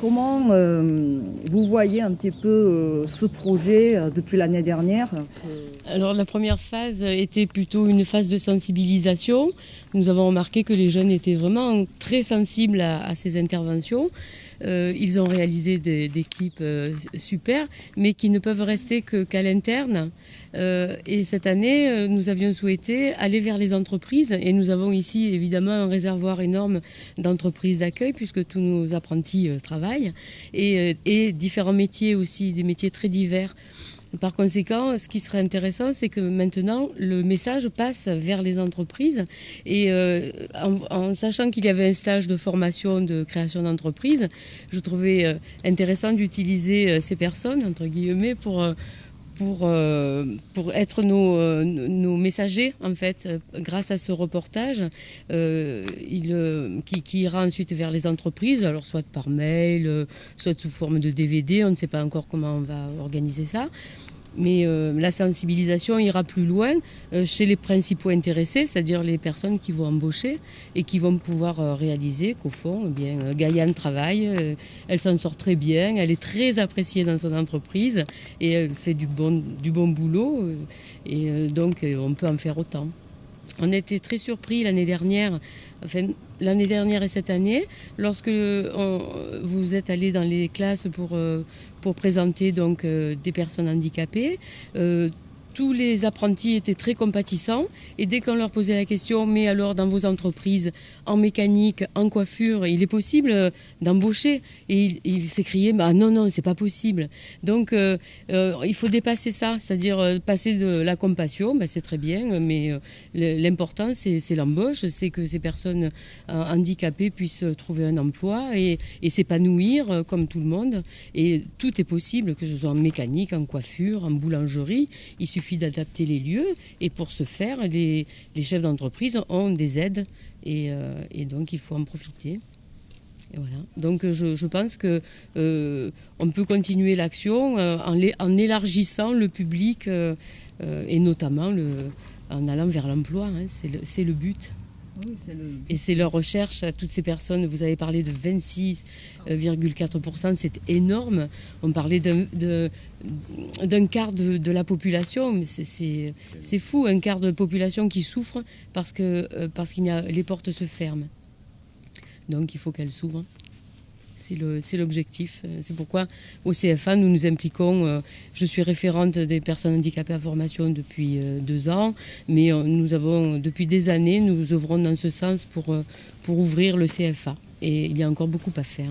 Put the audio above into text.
Comment vous voyez un petit peu ce projet depuis l'année dernière? Alors la première phase était plutôt une phase de sensibilisation. Nous avons remarqué que les jeunes étaient vraiment très sensibles à ces interventions. Ils ont réalisé des clips super, mais qui ne peuvent rester qu'à l'interne. Et cette année, nous avions souhaité aller vers les entreprises, et nous avons ici évidemment un réservoir énorme d'entreprises d'accueil, puisque tous nos apprentis travaillent, et différents métiers aussi, des métiers très divers. Par conséquent, ce qui serait intéressant, c'est que maintenant, le message passe vers les entreprises. Et en sachant qu'il y avait un stage de formation de création d'entreprise, je trouvais intéressant d'utiliser ces personnes, entre guillemets, pour être nos messagers, en fait, grâce à ce reportage, qui ira ensuite vers les entreprises, alors soit par mail, soit sous forme de DVD, on ne sait pas encore comment on va organiser ça. Mais la sensibilisation ira plus loin chez les principaux intéressés, c'est-à-dire les personnes qui vont embaucher et qui vont pouvoir réaliser qu'au fond, eh bien, Gaïane travaille, elle s'en sort très bien, elle est très appréciée dans son entreprise et elle fait du bon boulot donc on peut en faire autant. On a été très surpris l'année dernière et cette année, lorsque vous êtes allés dans les classes pour présenter donc, des personnes handicapées. Tous les apprentis étaient très compatissants et dès qu'on leur posait la question, mais alors dans vos entreprises, en mécanique, en coiffure, il est possible d'embaucher? Et ils s'écriaient, bah non, c'est pas possible. Donc il faut dépasser ça, c'est-à-dire passer de la compassion, bah, c'est très bien, mais l'important c'est l'embauche, c'est que ces personnes handicapées puissent trouver un emploi et s'épanouir comme tout le monde. Et tout est possible, que ce soit en mécanique, en coiffure, en boulangerie. Il suffit d'adapter les lieux et pour ce faire, les chefs d'entreprise ont des aides et donc il faut en profiter. Et voilà. Donc je pense que on peut continuer l'action en élargissant le public et notamment en allant vers l'emploi, hein, c'est le but. Oui, et c'est leur recherche à toutes ces personnes. Vous avez parlé de 26,4%, c'est énorme. On parlait d'un quart de la population, mais c'est fou, un quart de la population qui souffre parce que les portes se ferment. Donc il faut qu'elles s'ouvrent. C'est l'objectif. C'est pourquoi au CFA, nous nous impliquons. Je suis référente des personnes handicapées à formation depuis 2 ans, mais nous avons, depuis des années, nous œuvrons dans ce sens pour ouvrir le CFA. Et il y a encore beaucoup à faire.